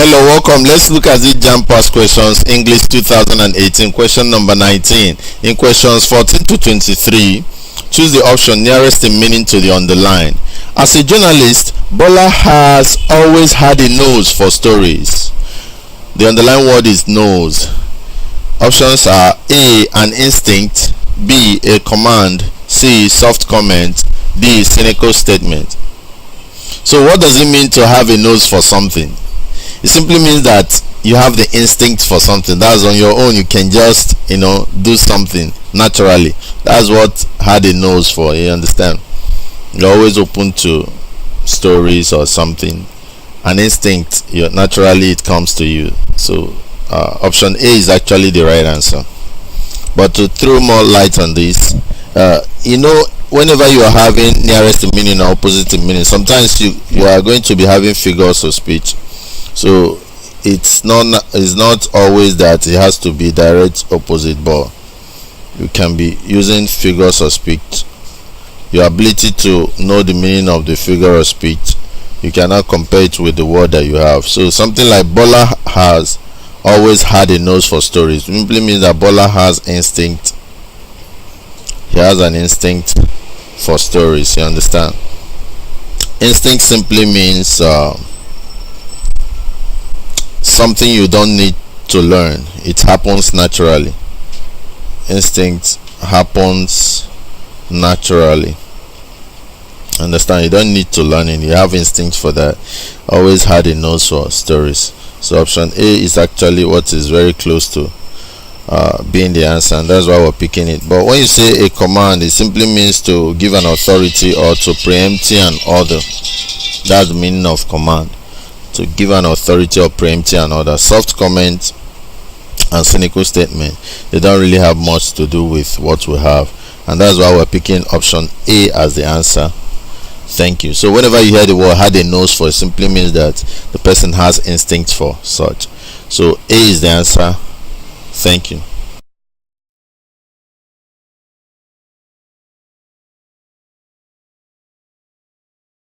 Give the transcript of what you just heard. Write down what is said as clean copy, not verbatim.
Hello, welcome. Let's look at the JAMB past questions, English 2018, question number 19. In questions 14 to 23, choose the option nearest in meaning to the underline. As a journalist, Bola has always had a nose for stories. The underlying word is nose. Options are A, an instinct, B, a command, C, soft comment, D, cynical statement. So what does it mean to have a nose for something? It simply means that you have the instinct for something. That's on your own. You can just, do something naturally. That's what had a nose for. You understand? You're always open to stories or something. An instinct, naturally it comes to you. So option A is actually the right answer. But to throw more light on this, whenever you are having nearest in meaning or opposite in meaning, sometimes you are going to be having figures of speech. So it's not always that it has to be direct opposite, but you can be using figures of speech. Your ability to know the meaning of the figure of speech, you cannot compare it with the word that you have. So something like Bola has always had a nose for stories simply means that Bola has instinct. He has an instinct for stories. You understand? Instinct simply means something you don't need to learn. It happens naturally. Instinct happens naturally. Understand? You don't need to learn it. You have instinct for that. Always had a nose for stories. So option A is actually what is very close to being the answer, and that's why we're picking it. But when you say a command, it simply means to give an authority or to preempt an order. That's the meaning of command. To give an authority or preempt an order. Soft comment and cynical statement, they don't really have much to do with what we have, and that's why we're picking option A as the answer. Thank you. So whenever you hear the word had a nose for, it simply means that the person has instinct for such. So A is the answer. Thank you.